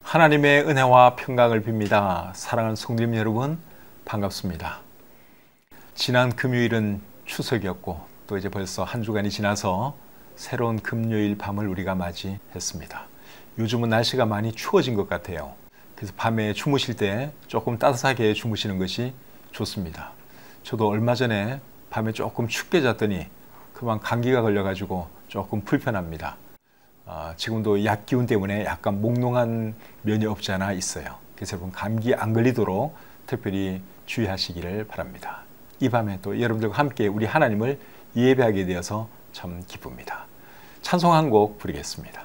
하나님의 은혜와 평강을 빕니다. 사랑하는 성도님 여러분, 반갑습니다. 지난 금요일은 추석이었고 또 이제 벌써 한 주간이 지나서 새로운 금요일 밤을 우리가 맞이했습니다. 요즘은 날씨가 많이 추워진 것 같아요. 그래서 밤에 주무실 때 조금 따뜻하게 주무시는 것이 좋습니다. 저도 얼마 전에 밤에 조금 춥게 잤더니 그만 감기가 걸려가지고 조금 불편합니다. 지금도 약 기운 때문에 약간 몽롱한 면이 없지 않아 있어요. 그래서 여러분 감기 안 걸리도록 특별히 주의하시기를 바랍니다. 이 밤에 또 여러분들과 함께 우리 하나님을 예배하게 되어서 참 기쁩니다. 찬송 한 곡 부르겠습니다.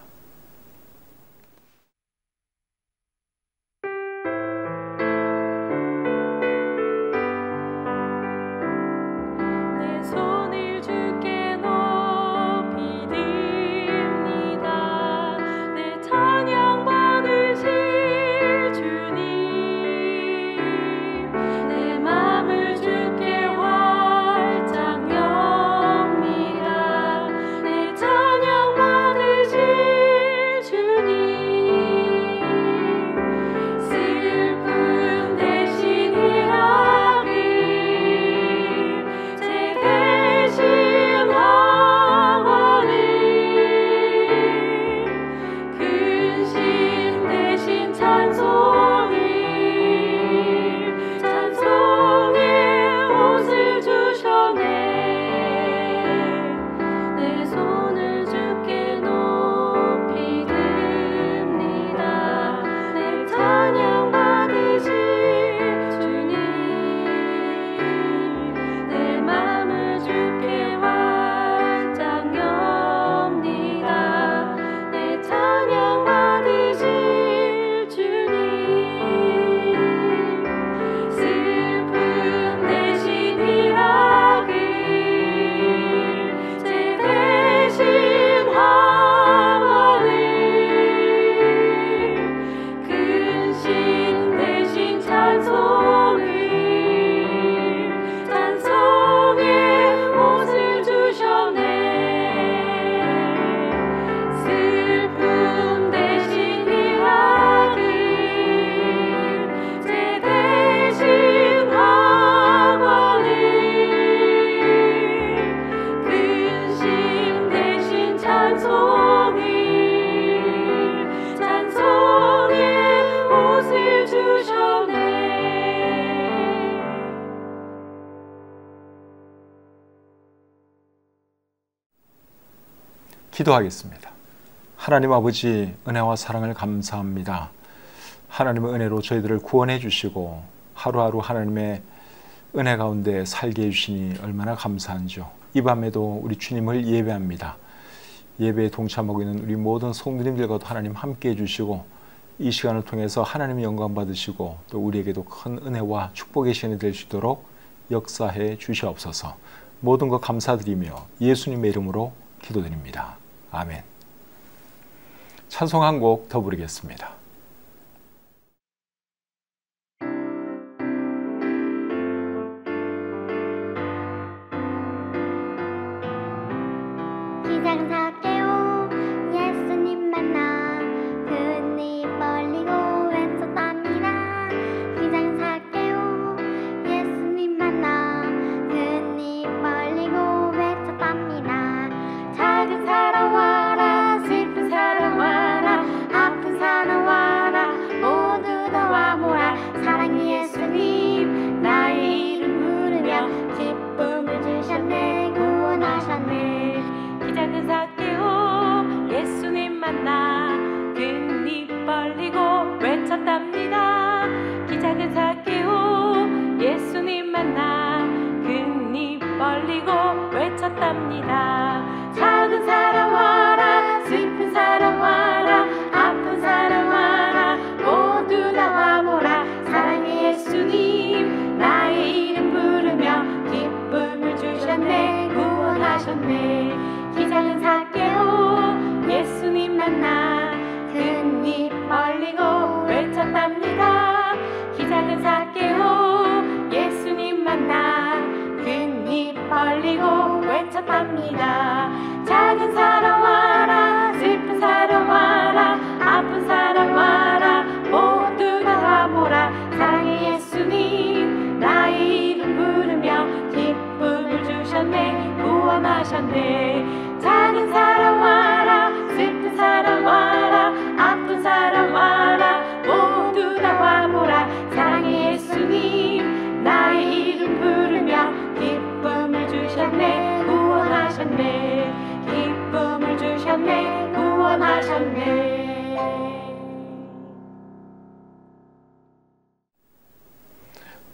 기도하겠습니다. 하나님 아버지, 은혜와 사랑을 감사합니다. 하나님의 은혜로 저희들을 구원해 주시고 하루하루 하나님의 은혜 가운데 살게 해주시니 얼마나 감사한지요. 이 밤에도 우리 주님을 예배합니다. 예배에 동참하고 있는 우리 모든 성도님들과도 하나님 함께 해주시고 이 시간을 통해서 하나님의 영광 받으시고 또 우리에게도 큰 은혜와 축복의 시간이 될 수 있도록 역사해 주시옵소서. 모든 것 감사드리며 예수님의 이름으로 기도드립니다. 아멘. 찬송 한 곡 더 부르겠습니다. 기상사 깨워 예수님 만나 그니 벌리고 외쳤답니다. 기상사 깨워 예수님 만나 그니 벌리고 외쳤답니다. 작은 사람 와라, 슬픈 사람 와라, 아픈 사람 와라. 구원하셨네.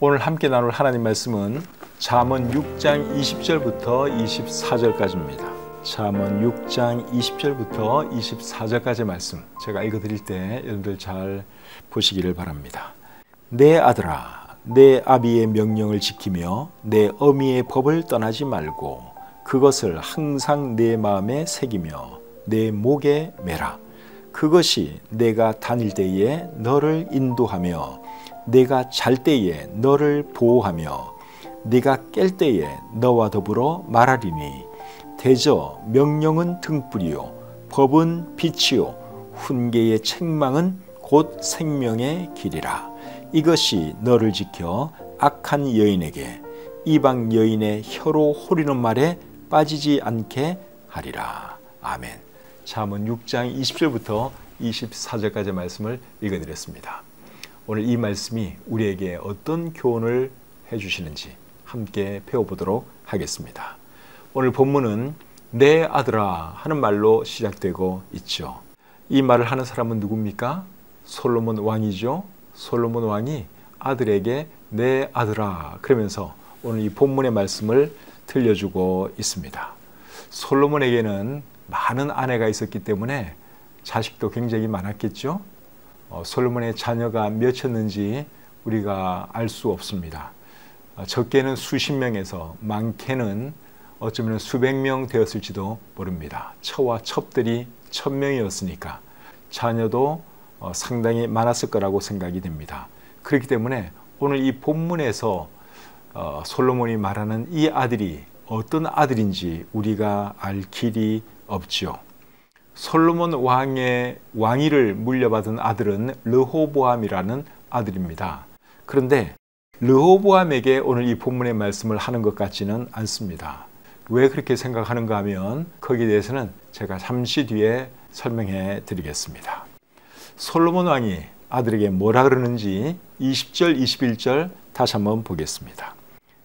오늘 함께 나눌 하나님 말씀은 잠언 6장 20절부터 24절까지입니다. 잠언 6장 20절부터 24절까지의 말씀, 제가 읽어드릴 때 여러분들 잘 보시기를 바랍니다. 내 아들아, 내 아비의 명령을 지키며 내 어미의 법을 떠나지 말고 그것을 항상 내 마음에 새기며 내 목에 매라. 그것이 내가 다닐 때에 너를 인도하며 내가 잘 때에 너를 보호하며 네가 깰 때에 너와 더불어 말하리니 대저 명령은 등불이요 법은 빛이요 훈계의 책망은 곧 생명의 길이라. 이것이 너를 지켜 악한 여인에게 이방 여인의 혀로 호리는 말에 빠지지 않게 하리라. 아멘. 잠언 6장 20절부터 24절까지의 말씀을 읽어드렸습니다. 오늘 이 말씀이 우리에게 어떤 교훈을 해주시는지 함께 배워보도록 하겠습니다. 오늘 본문은 내 아들아 하는 말로 시작되고 있죠. 이 말을 하는 사람은 누굽니까? 솔로몬 왕이죠. 솔로몬 왕이 아들에게 내 아들아 그러면서 오늘 이 본문의 말씀을 들려주고 있습니다. 솔로몬에게는 많은 아내가 있었기 때문에 자식도 굉장히 많았겠죠. 솔로몬의 자녀가 몇이었는지 우리가 알 수 없습니다. 적게는 수십 명에서 많게는 어쩌면 수백 명 되었을지도 모릅니다. 처와 첩들이 1000명이었으니까 자녀도 상당히 많았을 거라고 생각이 됩니다. 그렇기 때문에 오늘 이 본문에서 솔로몬이 말하는 이 아들이 어떤 아들인지 우리가 알 길이 없죠. 솔로몬 왕의 왕위를 물려받은 아들은 르호보암이라는 아들입니다. 그런데 르호보암에게 오늘 이 본문의 말씀을 하는 것 같지는 않습니다. 왜 그렇게 생각하는가 하면 거기에 대해서는 제가 잠시 뒤에 설명해 드리겠습니다. 솔로몬 왕이 아들에게 뭐라 그러는지 20절, 21절 다시 한번 보겠습니다.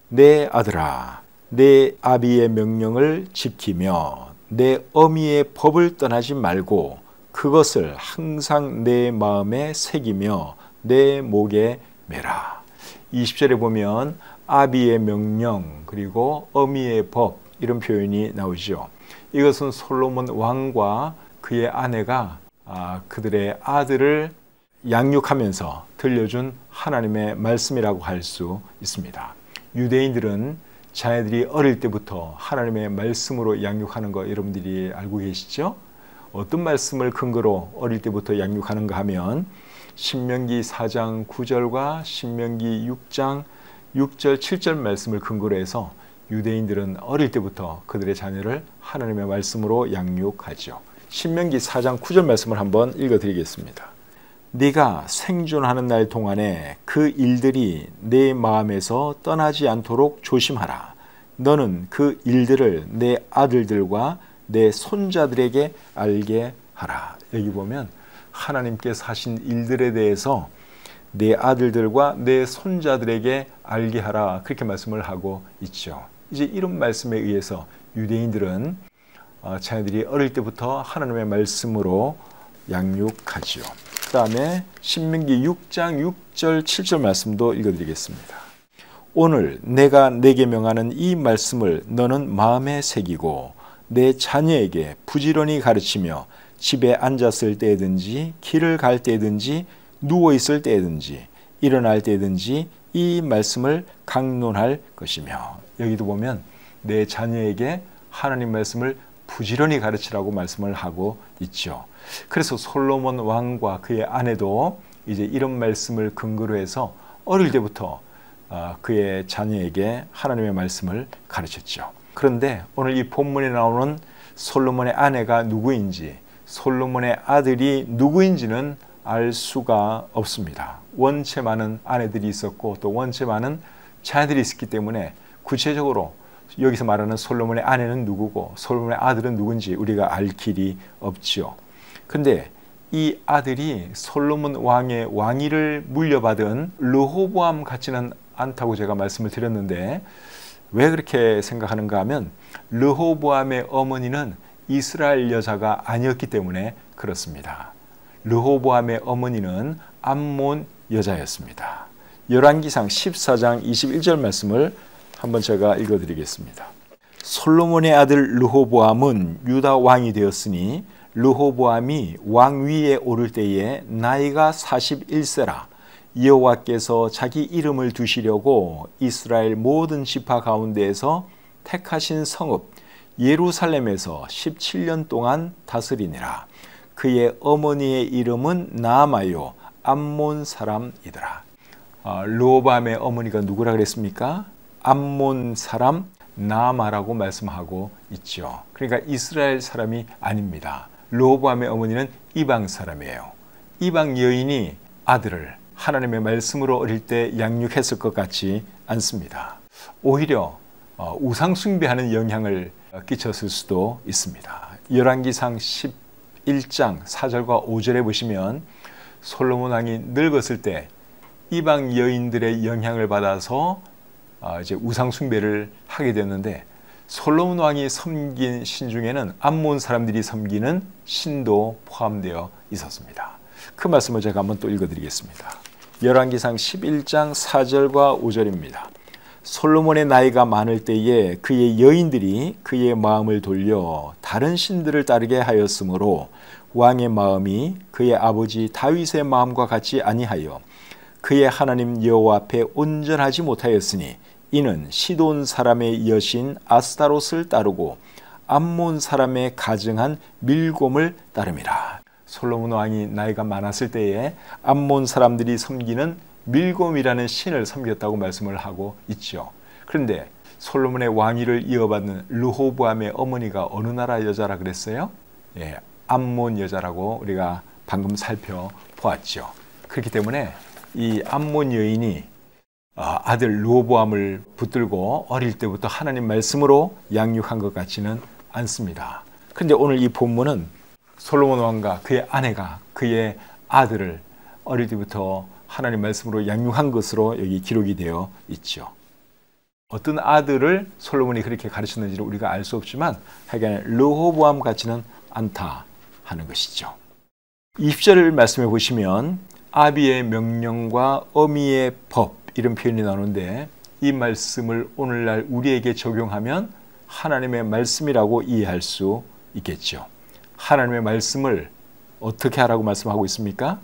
내 아들아, 내 아비의 명령을 지키며 내 어미의 법을 떠나지 말고 그것을 항상 내 마음에 새기며 내 목에 매라. 20절에 보면 아비의 명령 그리고 어미의 법 이런 표현이 나오죠. 이것은 솔로몬 왕과 그의 아내가 그들의 아들을 양육하면서 들려준 하나님의 말씀이라고 할 수 있습니다. 유대인들은 자녀들이 어릴 때부터 하나님의 말씀으로 양육하는 거 여러분들이 알고 계시죠? 어떤 말씀을 근거로 어릴 때부터 양육하는가 하면 신명기 4장 9절과 신명기 6장 6절 7절 말씀을 근거로 해서 유대인들은 어릴 때부터 그들의 자녀를 하나님의 말씀으로 양육하죠. 신명기 4장 9절 말씀을 한번 읽어드리겠습니다. 네가 생존하는 날 동안에 그 일들이 내 마음에서 떠나지 않도록 조심하라. 너는 그 일들을 내 아들들과 내 손자들에게 알게 하라. 여기 보면 하나님께서 하신 일들에 대해서 내 아들들과 내 손자들에게 알게 하라. 그렇게 말씀을 하고 있죠. 이제 이런 말씀에 의해서 유대인들은 자녀들이 어릴 때부터 하나님의 말씀으로 양육하지요. 그 다음에 신명기 6장 6절 7절 말씀도 읽어드리겠습니다. 오늘 내가 내게 명하는 이 말씀을 너는 마음에 새기고 내 자녀에게 부지런히 가르치며 집에 앉았을 때든지 길을 갈 때든지 누워있을 때든지 일어날 때든지 이 말씀을 강론할 것이며, 여기도 보면 내 자녀에게 하나님 말씀을 부지런히 가르치라고 말씀을 하고 있죠. 그래서 솔로몬 왕과 그의 아내도 이제 이런 말씀을 근거로 해서 어릴 때부터 그의 자녀에게 하나님의 말씀을 가르쳤죠. 그런데 오늘 이 본문에 나오는 솔로몬의 아내가 누구인지, 솔로몬의 아들이 누구인지는 알 수가 없습니다. 원체 많은 아내들이 있었고 또 원체 많은 자녀들이 있었기 때문에 구체적으로 여기서 말하는 솔로몬의 아내는 누구고 솔로몬의 아들은 누군지 우리가 알 길이 없지요. 근데 이 아들이 솔로몬 왕의 왕위를 물려받은 르호보암 같지는 않다고 제가 말씀을 드렸는데, 왜 그렇게 생각하는가 하면 르호보암의 어머니는 이스라엘 여자가 아니었기 때문에 그렇습니다. 르호보암의 어머니는 암몬 여자였습니다. 열왕기상 14장 21절 말씀을 한번 제가 읽어드리겠습니다. 솔로몬의 아들 르호보암은 유다 왕이 되었으니 르호보암이 왕위에 오를 때에 나이가 41세라. 여호와께서 자기 이름을 두시려고 이스라엘 모든 지파 가운데에서 택하신 성읍 예루살렘에서 17년 동안 다스리니라. 그의 어머니의 이름은 나아마요 암몬 사람이더라. 르호보암의 어머니가 누구라 그랬습니까? 암몬 사람 나아마라고 말씀하고 있죠. 그러니까 이스라엘 사람이 아닙니다. 르호보암의 어머니는 이방 사람이에요. 이방 여인이 아들을 하나님의 말씀으로 어릴 때 양육했을 것 같지 않습니다. 오히려 우상 숭배하는 영향을 끼쳤을 수도 있습니다. 열왕기상 11장 4절과 5절에 보시면 솔로몬 왕이 늙었을 때 이방 여인들의 영향을 받아서 이제 우상 숭배를 하게 됐는데, 솔로몬 왕이 섬긴 신 중에는 암몬 사람들이 섬기는 신도 포함되어 있었습니다. 그 말씀을 제가 한번 또 읽어드리겠습니다. 열왕기상 11장 4절과 5절입니다. 솔로몬의 나이가 많을 때에 그의 여인들이 그의 마음을 돌려 다른 신들을 따르게 하였으므로 왕의 마음이 그의 아버지 다윗의 마음과 같이 아니하여 그의 하나님 여호와 앞에 온전하지 못하였으니 이는 시돈 사람의 여신 아스타롯을 따르고 암몬 사람의 가증한 밀곰을 따름이라. 솔로몬 왕이 나이가 많았을 때에 암몬 사람들이 섬기는 밀곰이라는 신을 섬겼다고 말씀을 하고 있죠. 그런데 솔로몬의 왕위를 이어받는 르호보암의 어머니가 어느 나라 여자라 그랬어요? 예, 암몬 여자라고 우리가 방금 살펴보았죠. 그렇기 때문에 이 암몬 여인이 아들 르호보암을 붙들고 어릴 때부터 하나님 말씀으로 양육한 것 같지는 않습니다. 그런데 오늘 이 본문은 솔로몬 왕과 그의 아내가 그의 아들을 어릴 때부터 하나님 말씀으로 양육한 것으로 여기 기록이 되어 있죠. 어떤 아들을 솔로몬이 그렇게 가르쳤는지를 우리가 알 수 없지만 하여간 르호보암 같지는 않다 하는 것이죠. 20절 말씀해 보시면 아비의 명령과 어미의 법 이런 표현이 나오는데, 이 말씀을 오늘날 우리에게 적용하면 하나님의 말씀이라고 이해할 수 있겠죠. 하나님의 말씀을 어떻게 하라고 말씀하고 있습니까?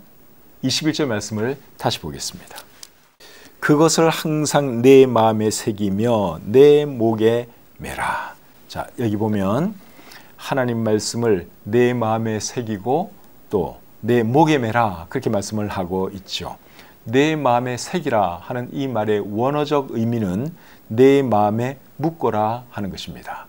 21절 말씀을 다시 보겠습니다. 그것을 항상 내 마음에 새기며 내 목에 매라. 자, 여기 보면 하나님 말씀을 내 마음에 새기고 또 내 목에 매라 그렇게 말씀을 하고 있죠. 내 마음에 새기라 하는 이 말의 원어적 의미는 내 마음에 묻거라 하는 것입니다.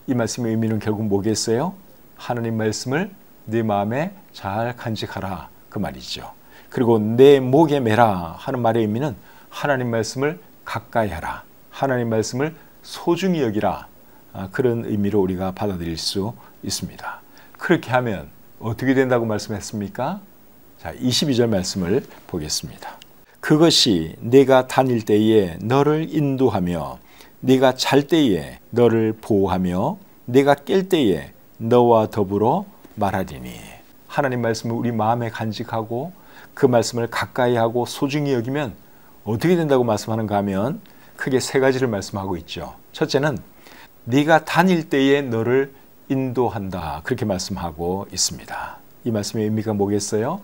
이 말씀의 의미는 결국 뭐겠어요? 하나님 말씀을 내 마음에 잘 간직하라 그 말이죠. 그리고 내 목에 매라 하는 말의 의미는 하나님 말씀을 가까이 하라, 하나님 말씀을 소중히 여기라, 그런 의미로 우리가 받아들일 수 있습니다. 그렇게 하면 어떻게 된다고 말씀했습니까? 자, 22절 말씀을 보겠습니다. 그것이 내가 다닐 때에 너를 인도하며 네가 잘 때에 너를 보호하며 네가 깰 때에 너와 더불어 말하리니. 하나님 말씀을 우리 마음에 간직하고 그 말씀을 가까이 하고 소중히 여기면 어떻게 된다고 말씀하는가 하면 크게 세 가지를 말씀하고 있죠. 첫째는 네가 다닐 때에 너를 인도한다 그렇게 말씀하고 있습니다. 이 말씀의 의미가 뭐겠어요?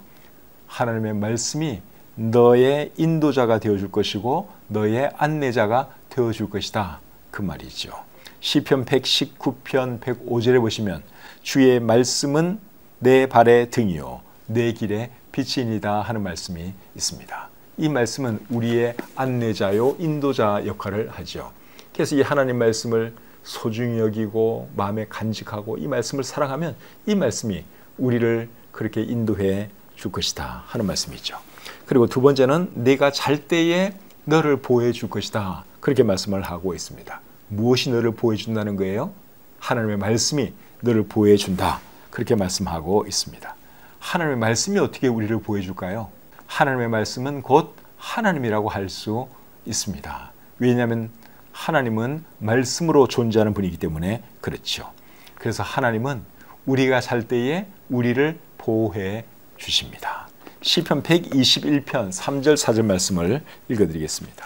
하나님의 말씀이 너의 인도자가 되어줄 것이고 너의 안내자가 되어줄 것이다 그 말이죠. 시편 119편 105절에 보시면 주의 말씀은 내 발의 등이요 내 길의 빛이니이다 하는 말씀이 있습니다. 이 말씀은 우리의 안내자요 인도자 역할을 하죠. 그래서 이 하나님 말씀을 소중히 여기고 마음에 간직하고 이 말씀을 사랑하면 이 말씀이 우리를 그렇게 인도해 줄 것이다 하는 말씀이죠. 그리고 두 번째는 내가 잘 때에 너를 보호해 줄 것이다 그렇게 말씀을 하고 있습니다. 무엇이 너를 보호해 준다는 거예요? 하나님의 말씀이 너를 보호해 준다 그렇게 말씀하고 있습니다. 하나님의 말씀이 어떻게 우리를 보호해 줄까요? 하나님의 말씀은 곧 하나님이라고 할 수 있습니다. 왜냐하면 하나님은 말씀으로 존재하는 분이기 때문에 그렇죠. 그래서 하나님은 우리가 살 때에 우리를 보호해 주십니다. 시편 121편 3절 4절 말씀을 읽어드리겠습니다.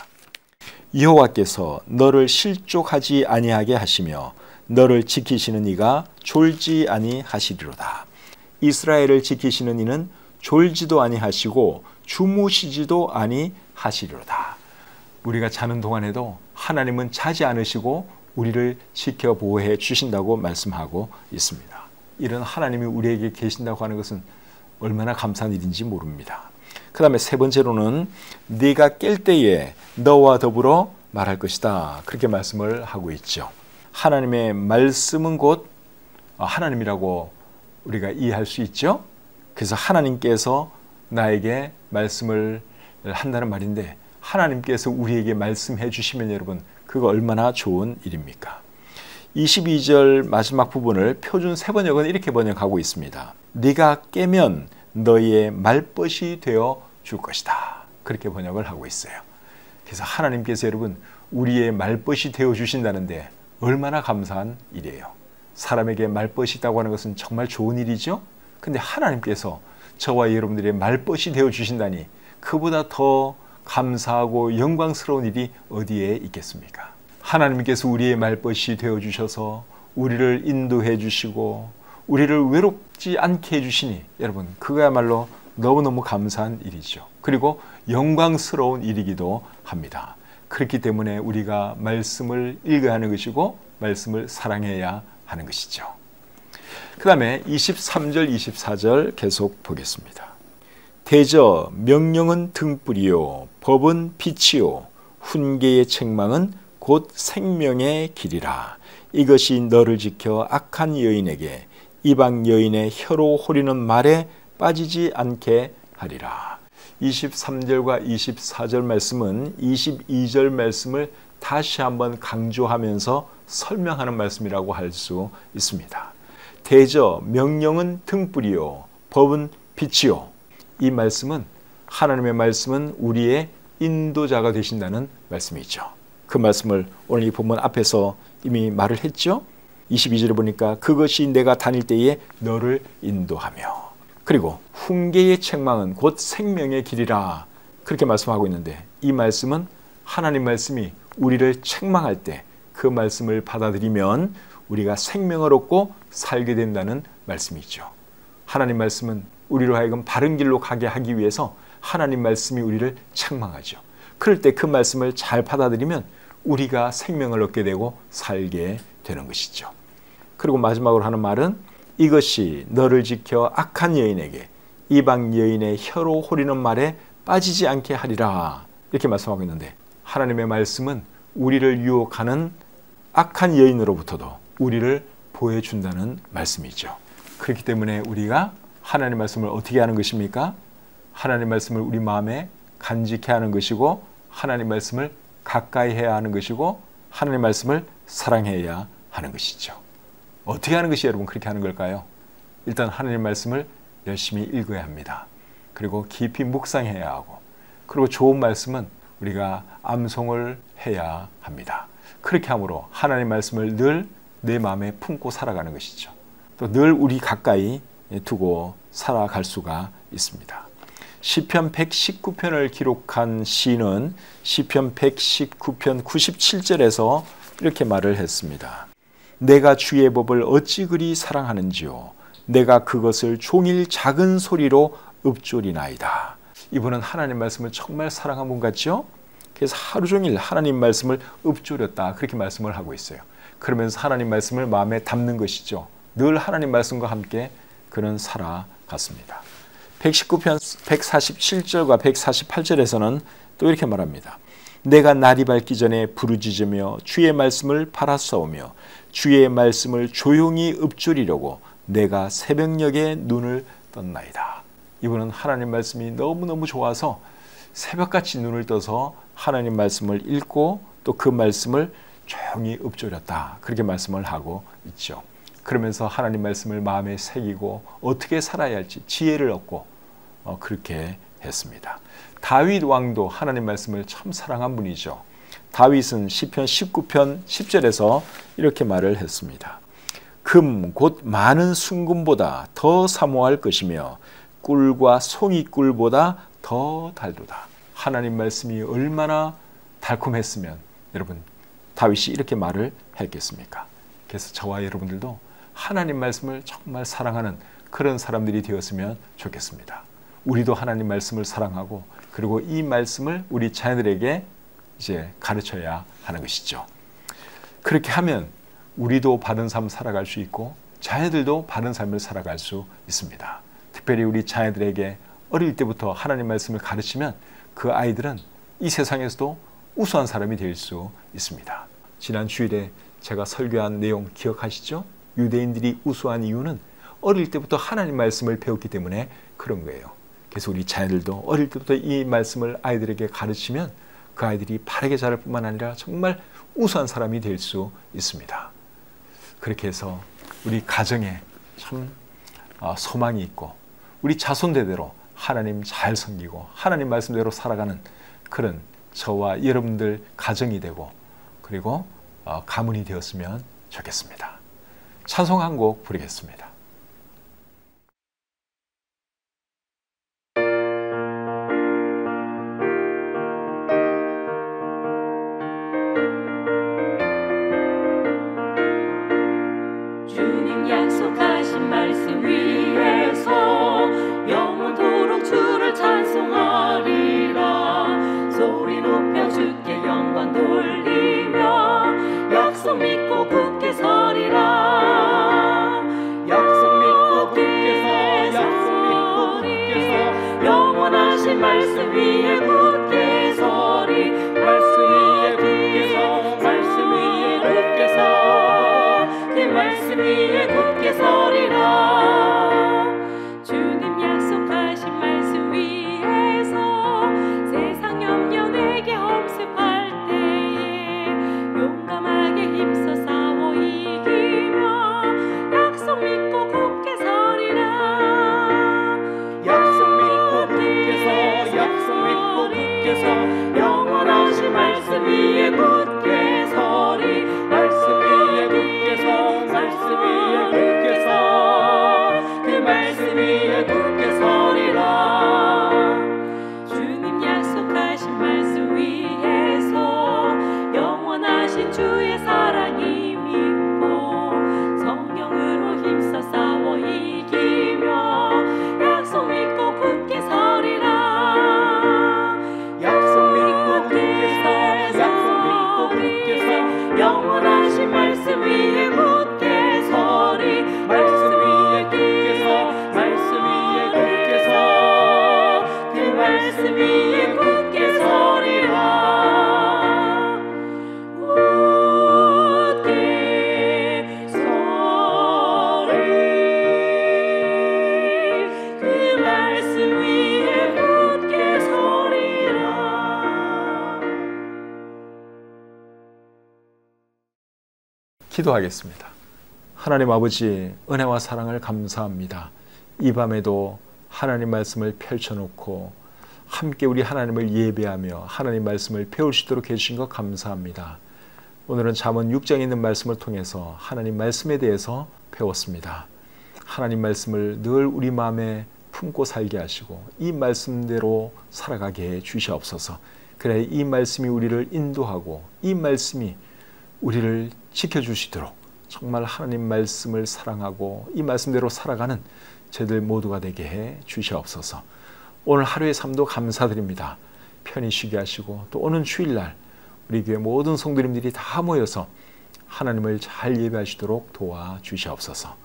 여호와께서 너를 실족하지 아니하게 하시며 너를 지키시는 이가 졸지 아니하시리로다. 이스라엘을 지키시는 이는 졸지도 아니하시고 주무시지도 아니하시리로다. 우리가 자는 동안에도 하나님은 자지 않으시고 우리를 지켜 보호해 주신다고 말씀하고 있습니다. 이런 하나님이 우리에게 계신다고 하는 것은 얼마나 감사한 일인지 모릅니다. 그 다음에 세 번째로는 네가 깰 때에 너와 더불어 말할 것이다. 그렇게 말씀을 하고 있죠. 하나님의 말씀은 곧 하나님이라고 우리가 이해할 수 있죠. 그래서 하나님께서 나에게 말씀을 한다는 말인데 하나님께서 우리에게 말씀해 주시면 여러분 그거 얼마나 좋은 일입니까? 22절 마지막 부분을 표준 세번역은 이렇게 번역하고 있습니다. 네가 깨면 너희의 말벗이 되어 줄 것이다. 그렇게 번역을 하고 있어요. 그래서 하나님께서 여러분 우리의 말벗이 되어 주신다는데 얼마나 감사한 일이에요. 사람에게 말벗이 있다고 하는 것은 정말 좋은 일이죠. 근데 하나님께서 저와 여러분들의 말벗이 되어 주신다니 그보다 더 감사하고 영광스러운 일이 어디에 있겠습니까? 하나님께서 우리의 말벗이 되어 주셔서 우리를 인도해 주시고 우리를 외롭지 않게 해 주시니 여러분 그거야말로 너무너무 감사한 일이죠. 그리고 영광스러운 일이기도 합니다. 그렇기 때문에 우리가 말씀을 읽어야 하는 것이고 말씀을 사랑해야 하는 것이죠. 그 다음에 23절 24절 계속 보겠습니다. 대저 명령은 등불이요 법은 빛이요 훈계의 책망은 곧 생명의 길이라. 이것이 너를 지켜 악한 여인에게 이방 여인의 혀로 호리는 말에 빠지지 않게 하리라. 23절과 24절 말씀은 22절 말씀을 다시 한번 강조하면서 설명하는 말씀이라고 할 수 있습니다. 대저 명령은 등불이요 법은 빛이요. 이 말씀은 하나님의 말씀은 우리의 인도자가 되신다는 말씀이죠. 그 말씀을 오늘 이 본문 앞에서 이미 말을 했죠. 22절에 보니까 그것이 내가 다닐 때에 너를 인도하며 그리고 훈계의 책망은 곧 생명의 길이라 그렇게 말씀하고 있는데 이 말씀은 하나님 말씀이 우리를 책망할 때 그 말씀을 받아들이면 우리가 생명을 얻고 살게 된다는 말씀이죠. 하나님 말씀은 우리로 하여금 바른 길로 가게 하기 위해서 하나님 말씀이 우리를 책망하죠. 그럴 때 그 말씀을 잘 받아들이면 우리가 생명을 얻게 되고 살게 되는 것이죠. 그리고 마지막으로 하는 말은 이것이 너를 지켜 악한 여인에게 이방 여인의 혀로 호리는 말에 빠지지 않게 하리라 이렇게 말씀하고 있는데 하나님의 말씀은 우리를 유혹하는 악한 여인으로부터도 우리를 보호해준다는 말씀이죠. 그렇기 때문에 우리가 하나님 말씀을 어떻게 하는 것입니까? 하나님 말씀을 우리 마음에 간직해야 하는 것이고 하나님 말씀을 가까이 해야 하는 것이고 하나님 말씀을 사랑해야 하는 것이죠. 어떻게 하는 것이 여러분 그렇게 하는 걸까요? 일단 하나님 말씀을 열심히 읽어야 합니다. 그리고 깊이 묵상해야 하고 그리고 좋은 말씀은 우리가 암송을 해야 합니다. 그렇게 함으로 하나님 말씀을 늘 내 마음에 품고 살아가는 것이죠. 또 늘 우리 가까이 두고 살아갈 수가 있습니다. 시편 119편을 기록한 시인은 시편 119편 97절에서 이렇게 말을 했습니다. 내가 주의 법을 어찌 그리 사랑하는지요. 내가 그것을 종일 작은 소리로 읊조리나이다. 이분은 하나님 말씀을 정말 사랑한 분 같죠? 그래서 하루 종일 하나님 말씀을 읊조렸다 그렇게 말씀을 하고 있어요. 그러면서 하나님 말씀을 마음에 담는 것이죠. 늘 하나님 말씀과 함께 그는 살아갔습니다. 119편 147절과 148절에서는 또 이렇게 말합니다. 내가 날이 밝기 전에 부르짖으며 주의 말씀을 바라싸우며 주의 말씀을 조용히 읊조리려고 내가 새벽녘에 눈을 떴나이다. 이분은 하나님 말씀이 너무너무 좋아서 새벽같이 눈을 떠서 하나님 말씀을 읽고 또 그 말씀을 조용히 읊조렸다. 그렇게 말씀을 하고 있죠. 그러면서 하나님 말씀을 마음에 새기고 어떻게 살아야 할지 지혜를 얻고 그렇게 했습니다. 다윗 왕도 하나님 말씀을 참 사랑한 분이죠. 다윗은 시편 19편 10절에서 이렇게 말을 했습니다. 금 곧 많은 순금보다 더 사모할 것이며 꿀과 송이꿀보다 더 달도다. 하나님 말씀이 얼마나 달콤했으면 여러분 다윗이 이렇게 말을 했겠습니까? 그래서 저와 여러분들도 하나님 말씀을 정말 사랑하는 그런 사람들이 되었으면 좋겠습니다. 우리도 하나님 말씀을 사랑하고 그리고 이 말씀을 우리 자녀들에게 이제 가르쳐야 하는 것이죠. 그렇게 하면 우리도 바른 삶을 살아갈 수 있고 자녀들도 바른 삶을 살아갈 수 있습니다. 특별히 우리 자녀들에게 어릴 때부터 하나님 말씀을 가르치면 그 아이들은 이 세상에서도 우수한 사람이 될 수 있습니다. 지난 주일에 제가 설교한 내용 기억하시죠? 유대인들이 우수한 이유는 어릴 때부터 하나님 말씀을 배웠기 때문에 그런 거예요. 그래서 우리 자녀들도 어릴 때부터 이 말씀을 아이들에게 가르치면 그 아이들이 바르게 자랄 뿐만 아니라 정말 우수한 사람이 될 수 있습니다. 그렇게 해서 우리 가정에 참 소망이 있고 우리 자손대대로 하나님 잘 섬기고 하나님 말씀대로 살아가는 그런 저와 여러분들 가정이 되고 그리고 가문이 되었으면 좋겠습니다. 찬송 한 곡 부르겠습니다. 주님 약속하신 말씀 위에서 영원토록 주를 찬송하리라. 소리 높여 주께 영광 돌리며 약속 믿고 굳게 서리라. 약속 믿고 굳게 서, 약속 믿고 굳게 서, 영원하신 말씀 위에 굳게 서리. 말씀 위에 굳게 서, 말씀 위에 굳게 서, 그 말씀 위에 굳게 서리라. 주님 약속하신 말씀 위에서 세상 염려 내게 험습할 때에 용감하게 힘써 싸워 이기며 약속 믿고 굳게 서리라. 약속 믿고 굳게 서, 약속 믿고 굳게 서, 영원하신 말씀 위에 굳게 서리. 말씀 위에 굳게 서, 말씀 위에 굳게 서, 그 말씀 위에 굳게 서리라. 주님 약속하신 말씀 위에서 영원하신 주의 사랑이 믿고 성령으로 힘써 싸워 이기며 약속 믿고 굳게 서리라. 약속 믿고 굳게 서, 약속 믿고 굳게 서, 영원하신 말씀 위에 굳게 서리. 말씀 위에 굳게 서, 말씀 위에 굳게 서, 그 말씀 위에 굳게 서리라. 굳게 서리. 그 말씀 위에 굳게 서리라. 기도하겠습니다. 하나님 아버지, 은혜와 사랑을 감사합니다. 이 밤에도 하나님 말씀을 펼쳐놓고 함께 우리 하나님을 예배하며 하나님 말씀을 배울 수 있도록 해주신 것 감사합니다. 오늘은 잠언 6장에 있는 말씀을 통해서 하나님 말씀에 대해서 배웠습니다. 하나님 말씀을 늘 우리 마음에 품고 살게 하시고 이 말씀대로 살아가게 해 주시옵소서. 그래 이 말씀이 우리를 인도하고 이 말씀이 우리를 지켜주시도록 정말 하나님 말씀을 사랑하고 이 말씀대로 살아가는 저희들 모두가 되게 해 주시옵소서. 오늘 하루의 삶도 감사드립니다. 편히 쉬게 하시고 또 오는 주일날 우리 교회 모든 성도님들이 다 모여서 하나님을 잘 예배하시도록 도와주시옵소서.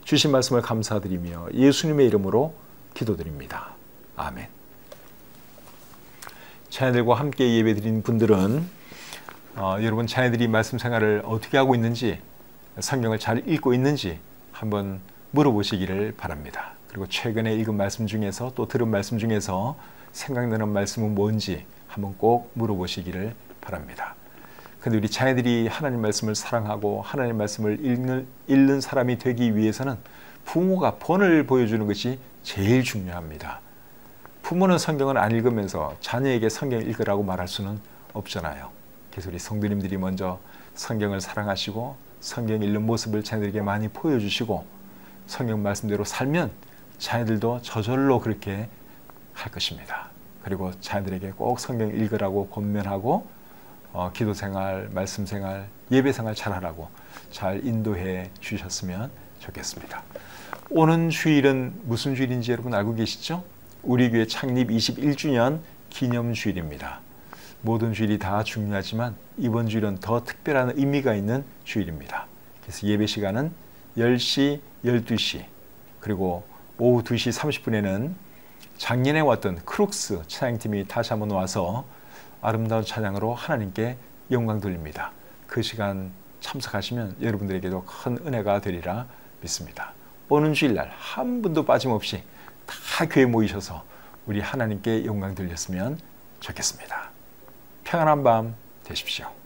주신 말씀을 감사드리며 예수님의 이름으로 기도드립니다. 아멘. 자녀들과 함께 예배드린 분들은 여러분 자녀들이 말씀 생활을 어떻게 하고 있는지 성경을 잘 읽고 있는지 한번 물어보시기를 바랍니다. 그리고 최근에 읽은 말씀 중에서 또 들은 말씀 중에서 생각나는 말씀은 뭔지 한번 꼭 물어보시기를 바랍니다. 근데 우리 자녀들이 하나님 말씀을 사랑하고 하나님 말씀을 읽는 사람이 되기 위해서는 부모가 본을 보여주는 것이 제일 중요합니다. 부모는 성경을 안 읽으면서 자녀에게 성경 읽으라고 말할 수는 없잖아요. 그래서 우리 성도님들이 먼저 성경을 사랑하시고 성경 읽는 모습을 자녀들에게 많이 보여주시고 성경 말씀대로 살면 자녀들도 저절로 그렇게 할 것입니다. 그리고 자녀들에게 꼭 성경 읽으라고 권면하고 기도 생활, 말씀 생활, 예배 생활 잘하라고 잘 인도해 주셨으면 좋겠습니다. 오는 주일은 무슨 주일인지 여러분 알고 계시죠? 우리 교회 창립 21주년 기념주일입니다. 모든 주일이 다 중요하지만 이번 주일은 더 특별한 의미가 있는 주일입니다. 그래서 예배 시간은 10시, 12시 그리고 오후 2시 30분에는 작년에 왔던 크룩스 찬양팀이 다시 한번 와서 아름다운 찬양으로 하나님께 영광 돌립니다. 그 시간 참석하시면 여러분들에게도 큰 은혜가 되리라 믿습니다. 오는 주일날 한 분도 빠짐없이 다 교회에 모이셔서 우리 하나님께 영광 돌렸으면 좋겠습니다. 평안한 밤 되십시오.